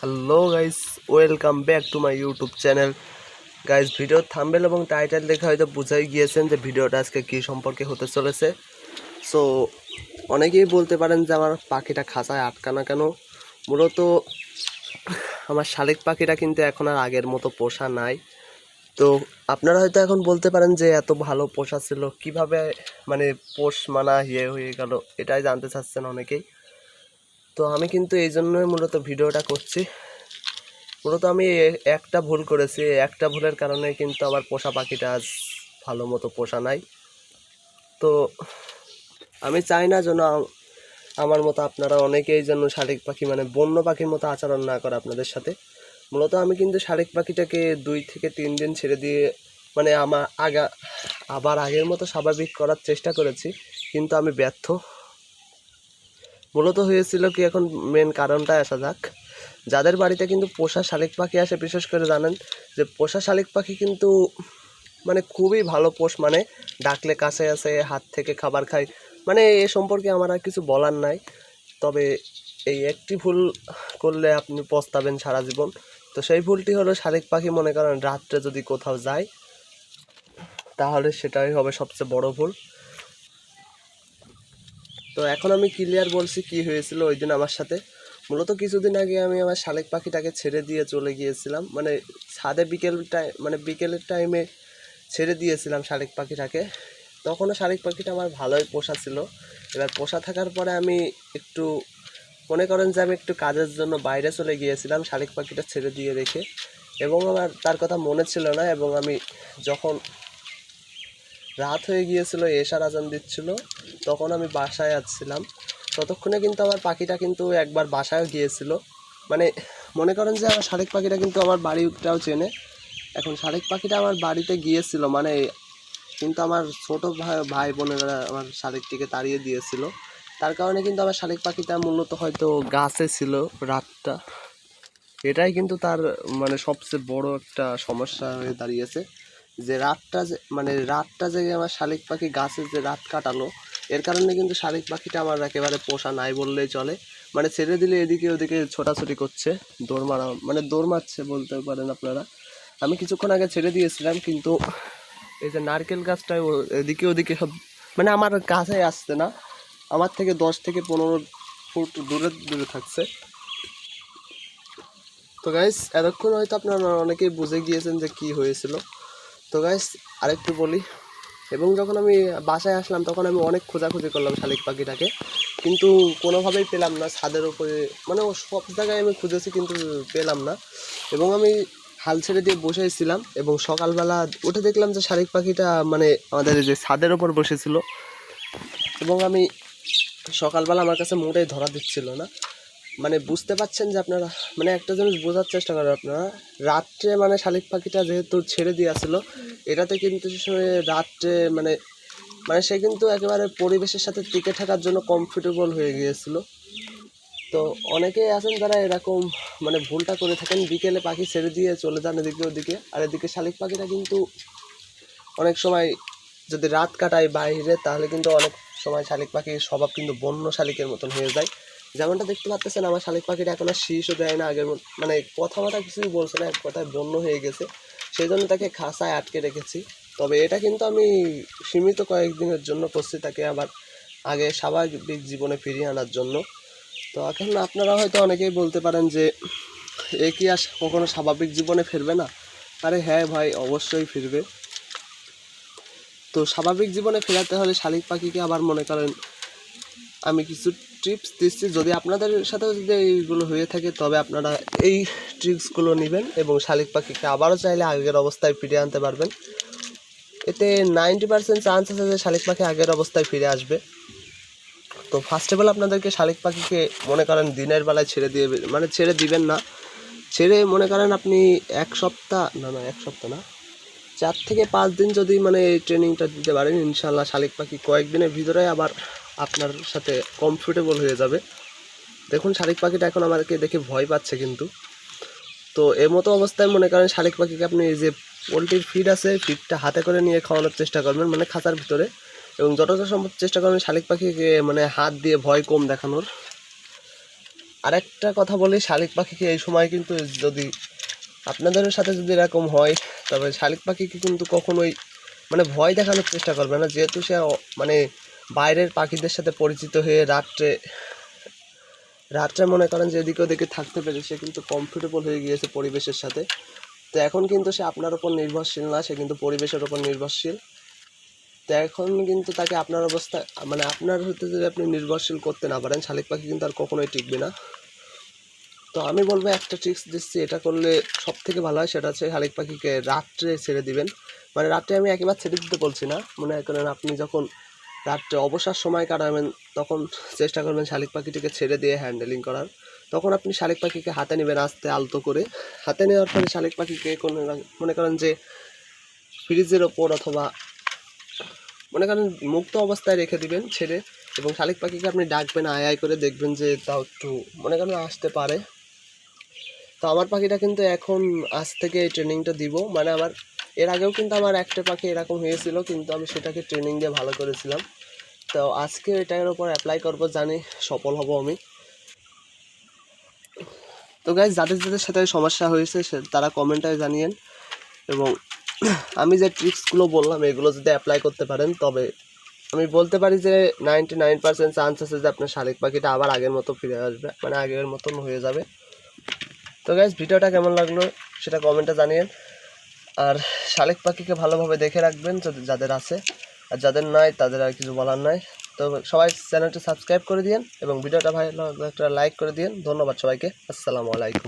Hello guys, welcome back to my YouTube channel. Guys, ভিডিওর thumbnail এবং title দেখে হয়তো বুঝাই গিয়েছেন যে ভিডিওটা আজকে কী সম্পর্কে হতে চলেছে। সো অনেকেই বলতে পারেন যে আমার পাখিটা খাঁচায় আটকানো কেন। মূলত আমার শালিক পাখিটা কিন্তু এখন আর আগের মতো পোষা নাই। তো আপনারা হয়তো এখন বলতে পারেন যে এত ভালো পোষা ছিল কিভাবে, মানে পোষ মানা হয়ে গেল, এটাই জানতে চাচ্ছেন অনেকেই। তো আমি কিন্তু এই জন্যই মূলত ভিডিওটা করছি। মূলত আমি একটা ভুল করেছি, একটা ভুলের কারণে কিন্তু আমার পোষা পাখিটা আজ ভালো মতো পোষা নাই। তো আমি চাই না যেন আমার মতো আপনারা অনেকেই যেন শালিক পাখি মানে বন্য পাখির মতো আচরণ না করে আপনাদের সাথে। মূলত আমি কিন্তু শালিক পাখিটাকে 2 থেকে 3 দিন ছেড়ে দিয়ে মানে আবার আগের মতো স্বাভাবিক করার চেষ্টা করেছি, কিন্তু আমি ব্যর্থ। মূলত হয়েছিল কি, এখন মেন কারণটায় আসা যাক। যাদের বাড়িতে কিন্তু পোষা শালিক পাখি আসে, বিশেষ করে জানেন যে পোষা শালিক পাখি কিন্তু মানে খুবই ভালো পোষ, মানে ডাকলে কাছে আসে, হাত থেকে খাবার খায়। মানে এ সম্পর্কে আমার আর কিছু বলার নাই। তবে এই একটি ভুল করলে আপনি পস্তাবেন সারা জীবন। তো সেই ভুলটি হলো, শালিক পাখি মনে করেন রাত্রে যদি কোথাও যায় তাহলে সেটাই হবে সবচেয়ে বড় ভুল। তো এখন আমি ক্লিয়ার বলছি কি হয়েছিল ওই দিন আমার সাথে। মূলত কিছুদিন আগে আমি আমার শালিক পাখিটাকে ছেড়ে দিয়ে চলে গিয়েছিলাম, মানে ছাদে বিকেলের টাইমে ছেড়ে দিয়েছিলাম শালিক পাখিটাকে। তখনও শালিক পাখিটা আমার ভালোই পোষা ছিল। এবার পোষা থাকার পরে আমি একটু মনে করেন যে আমি একটু কাজের জন্য বাইরে চলে গিয়েছিলাম শালিক পাখিটা ছেড়ে দিয়ে রেখে, এবং আমার তার কথা মনে ছিল না। এবং আমি যখন রাত হয়ে গিয়েছিল, এশার আজান দিচ্ছিল, তখন আমি বাসায় আসছিলাম। ততক্ষণে কিন্তু আমার পাখিটা কিন্তু একবার বাসায় গিয়েছিল। মানে মনে করেন যে আমার শালিক পাখিটা কিন্তু আমার বাড়িটাও চেনে। এখন শালিক পাখিটা আমার বাড়িতে গিয়েছিল, মানে কিন্তু আমার ছোটো ভাই বোনেরা আমার শালিকটিকে তাড়িয়ে দিয়েছিল। তার কারণে কিন্তু আমার শালিক পাখিটা মূলত হয়তো গাছে ছিল রাতটা। এটাই কিন্তু তার মানে সবচেয়ে বড় একটা সমস্যা হয়ে দাঁড়িয়েছে, যে রাতটা জেগে আমার শালিক পাখি গাছে যে রাত কাটালো, এর কারণে কিন্তু শালিক পাখিটা আমার একেবারে পোষা নাই বললেই চলে। মানে ছেড়ে দিলে এদিকে ওদিকে ছোটাছুটি করছে, দৌড় মারছে বলতে পারেন আপনারা। আমি কিছুক্ষণ আগে ছেড়ে দিয়েছিলাম, কিন্তু এই যে নারকেল গাছটায় এদিকে ওদিকে সব মানে আমার কাছে আসছে না, আমার থেকে 10 থেকে 15 ফুট দূরে দূরে থাকছে। তো গাইস, এতক্ষণ হয়তো আপনারা অনেকেই বুঝে গিয়েছেন যে কি হয়েছিল। তো গাইস, আরেকটু বলি। এবং যখন আমি বাসায় আসলাম তখন আমি অনেক খোঁজাখুঁজি করলাম শালিক পাখিটাকে, কিন্তু কোনোভাবেই পেলাম না। ছাদের উপরে মানে ও সব জায়গায় আমি খুঁজেছি, কিন্তু পেলাম না। এবং আমি হাল ছেড়ে দিয়ে বসেছিলাম, এবং সকালবেলা উঠে দেখলাম যে শালিক পাখিটা মানে আমাদের যে ছাদের ওপর বসেছিল। এবং আমি সকালবেলা আমার কাছে মোটেই ধরা দিচ্ছিল না। মানে বুঝতে পারছেন যে আপনারা, মানে একটা জিনিস বোঝার চেষ্টা করেন আপনারা। রাত্রে মানে শালিক পাখিটা যেহেতু ছেড়ে দিয়েছিল, এটাতে কিন্তু রাত্রে মানে মানে সে কিন্তু একেবারে পরিবেশের সাথে টিকে থাকার জন্য কমফোর্টেবল হয়ে গিয়েছিল। তো অনেকেই আছেন যারা এরকম মানে ভুলটা করে থাকেন, বিকেলে পাখি ছেড়ে দিয়ে চলে যান এদিকে ওদিকে, আর এদিকে শালিক পাখিটা কিন্তু অনেক সময় যদি রাত কাটায় বাইরে, তাহলে কিন্তু অনেক সময় শালিক পাখির স্বভাব কিন্তু বন্য শালিকের মতন হয়ে যায়। যেমনটা দেখতে পাচ্ছেন, আমার শালিক পাখিটা এখন আর শীষও দেয় না আগের মতো, মানে কথাবার্তা কিছুই বলছে না, এক কথায় বন্য হয়ে গেছে। সেই জন্য তাকে খাঁচায় আটকে রেখেছি। তবে এটা কিন্তু আমি সীমিত কয়েকদিনের জন্য করছি, তাকে আবার আগে স্বাভাবিক জীবনে ফিরিয়ে আনার জন্য। তো এখন আপনারা হয়তো অনেকেই বলতে পারেন যে এ কি আর কখনো স্বাভাবিক জীবনে ফিরবে না? আরে হ্যাঁ ভাই, অবশ্যই ফিরবে। তো স্বাভাবিক জীবনে ফেরাতে হলে শালিক পাখিকে আবার মনে করেন আমি কিছু টিপস দিচ্ছি, যদি আপনাদের সাথেও যদি এইগুলো হয়ে থাকে তবে আপনারা এই ট্রিক্সগুলো নেবেন এবং শালিক পাখিকে আবারও চাইলে আগের অবস্থায় ফিরিয়ে আনতে পারবেন। এতে 90% চান্স আছে যে শালিক পাখি আগের অবস্থায় ফিরে আসবে। তো ফার্স্ট অফ অল আপনাদেরকে শালিক পাখিকে মনে করেন দিনের বেলায় ছেড়ে দিবেন না। ছেড়ে মনে করেন আপনি এক সপ্তাহ না 4 থেকে 5 দিন যদি মানে এই ট্রেনিংটা দিতে পারেন, ইনশাল্লাহ শালিক পাখি কয়েকদিনের ভিতরে আবার আপনার সাথে কমফোর্টেবল হয়ে যাবে। দেখুন, শালিক পাখিটা এখন আমাদেরকে দেখে ভয় পাচ্ছে কিন্তু। তো এর মতো অবস্থায় মনে করেন শালিক পাখিকে আপনি এই যে পোলট্রির ফিড আছে, ফিডটা হাতে করে নিয়ে খাওয়ানোর চেষ্টা করবেন, মানে খাঁচার ভিতরে। এবং যতটা সম্ভব চেষ্টা করবেন শালিক পাখিকে মানে হাত দিয়ে ভয় কম দেখানোর। আরেকটা কথা বলি, শালিক পাখিকে এই সময় কিন্তু যদি আপনাদের সাথে যদি এরকম হয়, তবে শালিক পাখিকে কিন্তু কখনোই মানে ভয় দেখানোর চেষ্টা করবে না, যেহেতু সে মানে বাইরের পাখিদের সাথে পরিচিত হয়ে রাত্রে রাত্রে মনে করেন যে এদিকে ওদিকে থাকতে পেরে সে কিন্তু কমফোর্টেবল হয়ে গিয়েছে পরিবেশের সাথে। তো এখন কিন্তু সে আপনার উপর নির্ভরশীল না, সে কিন্তু পরিবেশের উপর নির্ভরশীল। তো এখন কিন্তু তাকে আপনার অবস্থা মানে আপনার হতে যদি আপনি নির্ভরশীল করতে না পারেন, শালিক পাখি কিন্তু আর কখনোই টিকবে না। তো আমি বলবো একটা ট্রিক্স দিচ্ছি, এটা করলে সব থেকে ভালো হয়, সেটা হচ্ছে শালিক পাখিকে রাত্রে ছেড়ে দিবেন। মানে রাত্রে আমি একেবারে ছেড়ে দিতে বলছি না, মনে করেন আপনি যখন রাত্রে অবসর সময় কাটাবেন তখন চেষ্টা করবেন শালিক পাখিটিকে ছেড়ে দিয়ে হ্যান্ডেলিং করার। তখন আপনি শালিক পাখিকে হাতে নেবেন আস্তে আলতো করে। হাতে নেওয়ার পরে শালিক পাখিকে কোনো মনে করেন যে ফ্রিজের ওপর অথবা মনে করেন মুক্ত অবস্থায় রেখে দিবেন ছেড়ে, এবং শালিক পাখিকে আপনি ডাকবেন আয় আয় করে, দেখবেন যে তাও একটু মনে করেন আসতে পারে। তো আমার পাখিটা কিন্তু এখন আজ থেকে এই ট্রেনিংটা দিব, মানে আমার এর আগেও কিন্তু আমার একটা পাখি এরকম হয়েছিল, কিন্তু আমি সেটাকে ট্রেনিং দিয়ে ভালো করেছিলাম। তো আজকে এটার উপর অ্যাপ্লাই করবো, জানি সফল হব আমি। তো গাইজ, যাদের যাদের সাথে সমস্যা হয়েছে তারা কমেন্টে জানিয়েন, এবং আমি যে ট্রিক্সগুলো বললাম এগুলো যদি অ্যাপ্লাই করতে পারেন, তবে আমি বলতে পারি যে 99% চান্স আছে যে আপনার শালিক পাখিটা আবার আগের মতো ফিরে আসবে, মানে আগের মতন হয়ে যাবে। তো গাইজ, ভিডিওটা কেমন লাগলো সেটা কমেন্টে জানিয়েন, আর শালিক পাখিকে ভালোভাবে দেখে রাখবেন যদি যাদের আছে, আর যাদের নাই তাদের আর কিছু বলার নাই। তো সবাই চ্যানেলটি সাবস্ক্রাইব করে দিন এবং ভিডিওটা ভালো একটা লাইক করে দিন। ধন্যবাদ সবাইকে, আসসালামু আলাইকুম।